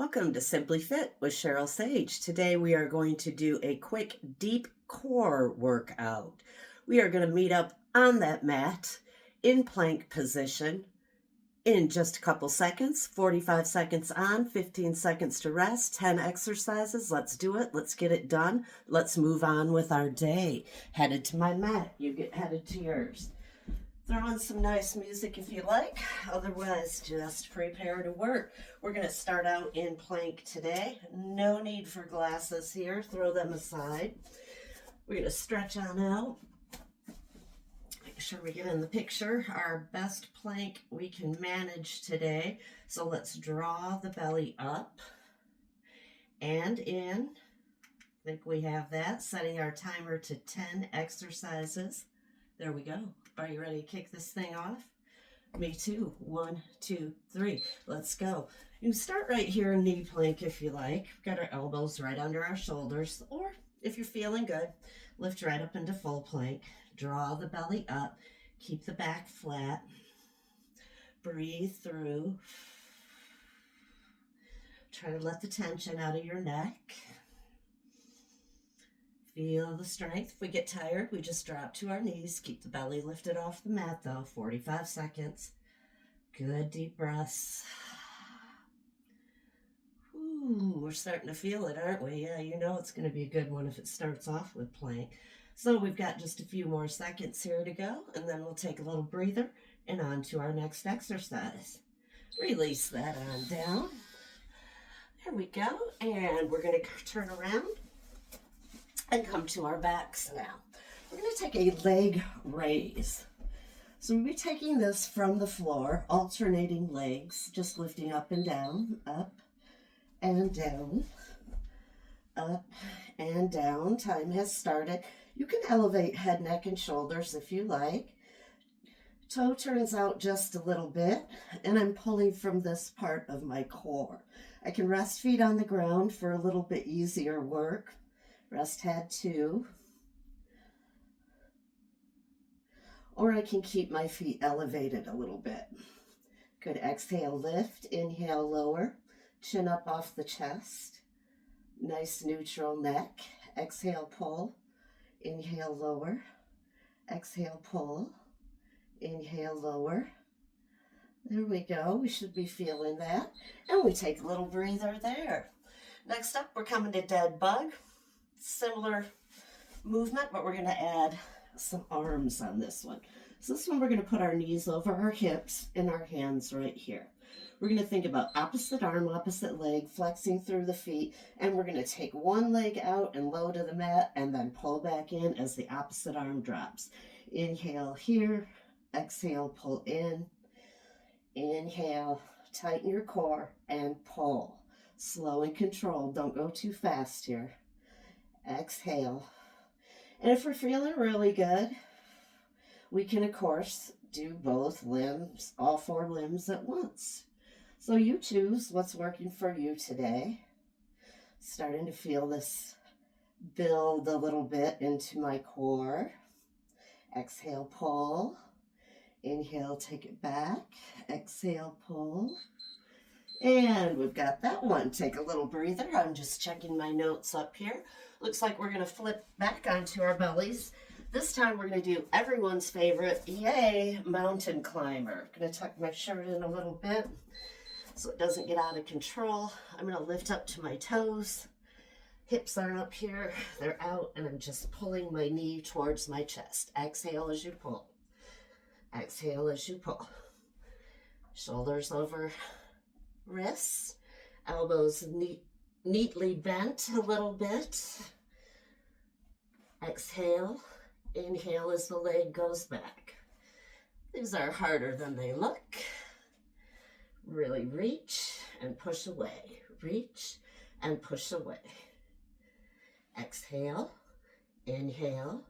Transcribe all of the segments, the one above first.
Welcome to Simply Fit with Sheryle Sage. Today we are going to do a quick deep core workout. We are going to meet up on that mat in plank position in just a couple seconds, 45 seconds on, 15 seconds to rest, 10 exercises. Let's do it. Let's get it done. Let's move on with our day. Headed to my mat. You get headed to yours. Throw on some nice music if you like. Otherwise, just prepare to work. We're going to start out in plank today. No need for glasses here. Throw them aside. We're going to stretch on out. Make sure we get in the picture. Our best plank we can manage today. So let's draw the belly up and in. I think we have that. Setting our timer to 10 exercises. There we go. Are you ready to kick this thing off? Me too. 1, 2, 3. Let's go. You can start right here in knee plank if you like. We've got our elbows right under our shoulders. Or if you're feeling good, lift right up into full plank. Draw the belly up. Keep the back flat. Breathe through. Try to let the tension out of your neck. Feel the strength. If we get tired, we just drop to our knees. Keep the belly lifted off the mat though. 45 seconds. Good deep breaths. Ooh, we're starting to feel it, aren't we? Yeah, you know it's going to be a good one if it starts off with plank. So we've got just a few more seconds here to go, and then we'll take a little breather and on to our next exercise. Release that on down. There we go. And we're going to turn around and come to our backs now. We're going to take a leg raise. So we'll be taking this from the floor, alternating legs, just lifting up and down, up and down, up and down. Time has started. You can elevate head, neck, and shoulders if you like. Toe turns out just a little bit, and I'm pulling from this part of my core. I can rest feet on the ground for a little bit easier work. Rest head 2. Or I can keep my feet elevated a little bit. Good. Exhale, lift. Inhale, lower. Chin up off the chest. Nice neutral neck. Exhale, pull. Inhale, lower. Exhale, pull. Inhale, lower. There we go. We should be feeling that. And we take a little breather there. Next up, we're coming to dead bug. Similar movement, but we're going to add some arms on this one. So this one we're going to put our knees over our hips and our hands right here. We're going to think about opposite arm, opposite leg, flexing through the feet, and we're going to take one leg out and low to the mat and then pull back in as the opposite arm drops. Inhale here, exhale, pull in. Inhale, tighten your core and pull. Slow and controlled, don't go too fast here. Exhale. And if we're feeling really good, we can, of course, do both limbs, all 4 limbs at once. So you choose what's working for you today. Starting to feel this build a little bit into my core. Exhale, pull. Inhale, take it back. Exhale, pull. And we've got that one. Take a little breather. I'm just checking my notes up here. Looks like we're going to flip back onto our bellies. This time we're going to do everyone's favorite, yay, mountain climber. I'm going to tuck my shirt in a little bit so it doesn't get out of control. I'm going to lift up to my toes. Hips aren't up here. They're out, and I'm just pulling my knee towards my chest. Exhale as you pull. Exhale as you pull. Shoulders over wrists, elbows neatly bent a little bit. Exhale, inhale as the leg goes back. These are harder than they look. Really reach and push away. Reach and push away. Exhale, inhale.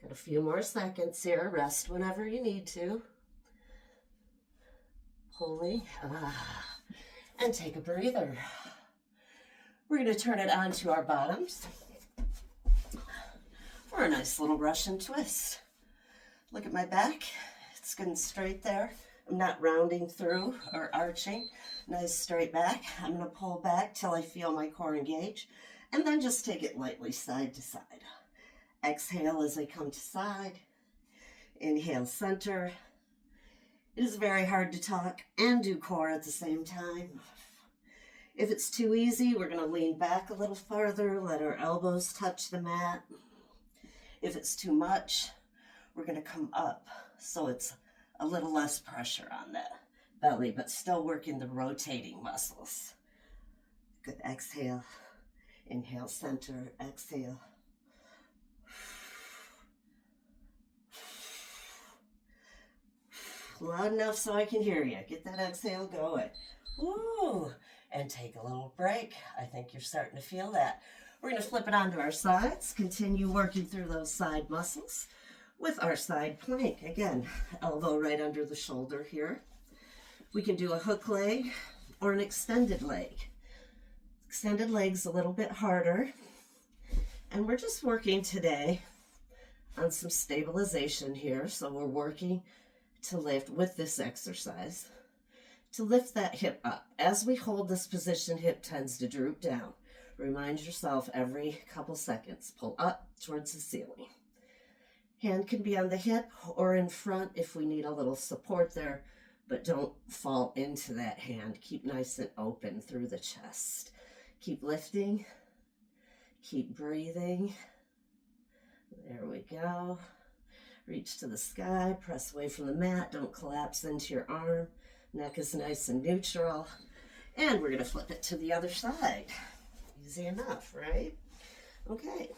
Got a few more seconds here. Rest whenever you need to. Pulling, and take a breather. We're going to turn it onto our bottoms for a nice little Russian twist. Look at my back. It's getting straight there. I'm not rounding through or arching. Nice straight back. I'm going to pull back till I feel my core engage, and then just take it lightly side to side. Exhale as I come to side. Inhale, center. It is very hard to talk and do core at the same time. If it's too easy, we're going to lean back a little farther, let our elbows touch the mat. If it's too much, we're going to come up so it's a little less pressure on the belly, but still working the rotating muscles. Good. Exhale. Inhale, center. Exhale. Loud enough so I can hear you. Get that exhale going. Woo! And take a little break. I think you're starting to feel that. We're going to flip it onto our sides. Continue working through those side muscles with our side plank. Again, elbow right under the shoulder here. We can do a hook leg or an extended leg. Extended leg's a little bit harder. And we're just working today on some stabilization here. So we're working to lift with this exercise, to lift that hip up. As we hold this position, hip tends to droop down. Remind yourself every couple seconds, pull up towards the ceiling. Hand can be on the hip or in front if we need a little support there, but don't fall into that hand. Keep nice and open through the chest. Keep lifting, keep breathing. There we go. Reach to the sky, press away from the mat, don't collapse into your arm. Neck is nice and neutral. And we're going to flip it to the other side. Easy enough, right? Okay.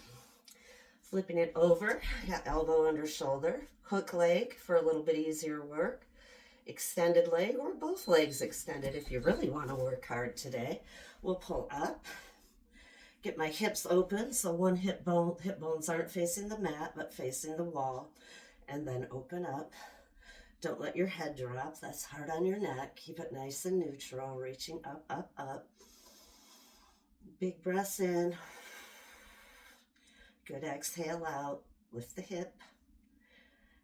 Flipping it over, got elbow under shoulder, hook leg for a little bit easier work, extended leg or both legs extended if you really want to work hard today. We'll pull up. Get my hips open so one hip bones aren't facing the mat but facing the wall, and then open up. Don't let your head drop. That's hard on your neck. Keep it nice and neutral, reaching up, up, up. Big breaths in. Good. Exhale out. Lift the hip.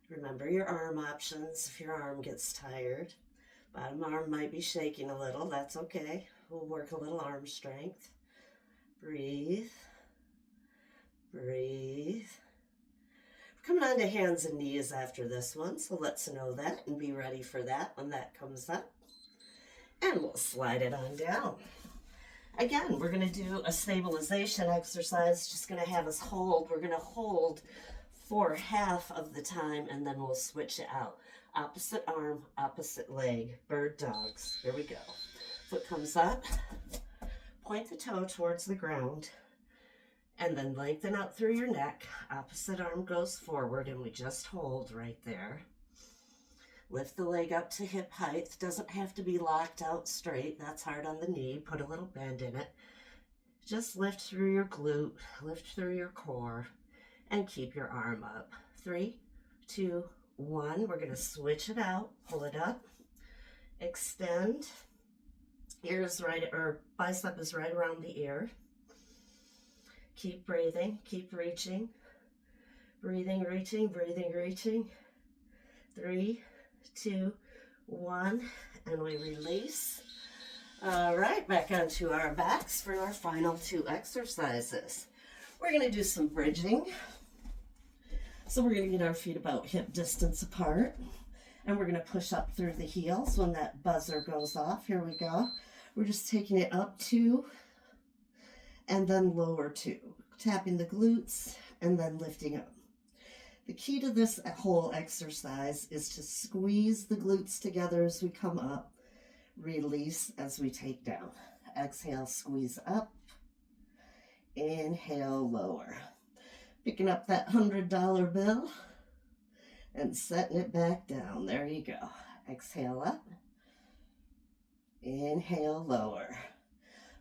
Remember your arm options if your arm gets tired. Bottom arm might be shaking a little. That's okay. We'll work a little arm strength. Breathe, breathe. We're coming on to hands and knees after this one, so let's know that and be ready for that when that comes up. And we'll slide it on down. Again, we're going to do a stabilization exercise, just going to have us hold. We're going to hold for half of the time, and then we'll switch it out. Opposite arm, opposite leg, bird dogs. Here we go. Foot comes up. Point the toe towards the ground and then lengthen out through your neck. Opposite arm goes forward and we just hold right there. Lift the leg up to hip height. Doesn't have to be locked out straight. That's hard on the knee. Put a little bend in it. Just lift through your glute, lift through your core, and keep your arm up. 3, 2, 1. We're going to switch it out. Pull it up. Extend. Ears right, or bicep is right around the ear. Keep breathing, keep reaching. Breathing, reaching, breathing, reaching. 3, 2, 1, and we release. All right, back onto our backs for our final 2 exercises. We're going to do some bridging. So we're going to get our feet about hip distance apart. And we're going to push up through the heels when that buzzer goes off. Here we go. We're just taking it up 2 and then lower 2. Tapping the glutes and then lifting up. The key to this whole exercise is to squeeze the glutes together as we come up. Release as we take down. Exhale, squeeze up. Inhale, lower. Picking up that $100 bill and setting it back down. There you go. Exhale up. Inhale, lower.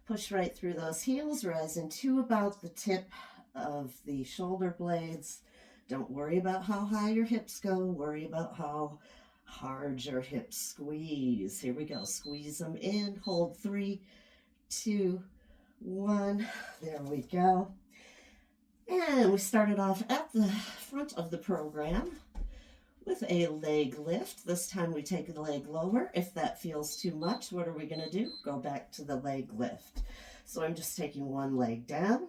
Push right through those heels, rising to about the tip of the shoulder blades. Don't worry about how high your hips go. Worry about how hard your hips squeeze. Here we go. Squeeze them in. Hold 3, 2, 1. There we go. And we started off at the front of the program with a leg lift. This time we take the leg lower. If that feels too much, what are we going to do? Go back to the leg lift. So I'm just taking one leg down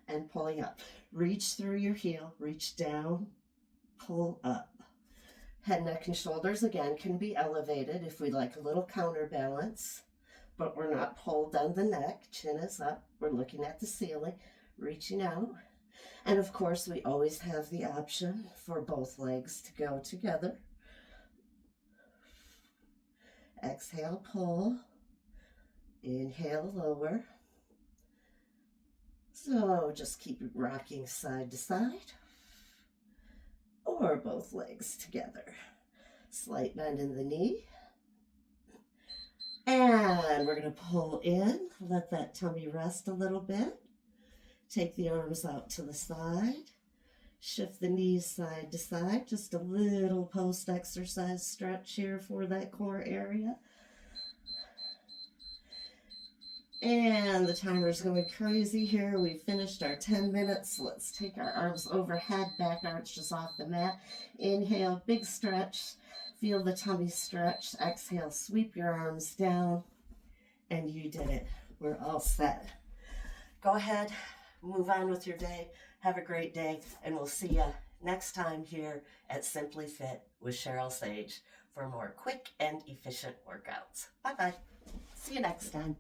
and pulling up. Reach through your heel, reach down, pull up. Head, neck, and shoulders, again, can be elevated if we like a little counterbalance, but we're not pulled on the neck. Chin is up. We're looking at the ceiling, reaching out. And of course, we always have the option for both legs to go together. Exhale, pull. Inhale, lower. So just keep rocking side to side, or both legs together. Slight bend in the knee. And we're going to pull in, let that tummy rest a little bit. Take the arms out to the side. Shift the knees side to side. Just a little post-exercise stretch here for that core area. And the timer's going crazy here. We finished our 10 minutes. Let's take our arms overhead, back arches off the mat. Inhale, big stretch. Feel the tummy stretch. Exhale, sweep your arms down. And you did it. We're all set. Go ahead, move on with your day. Have a great day. And we'll see you next time here at Simply Fit with Sheryle Sage for more quick and efficient workouts. Bye-bye. See you next time.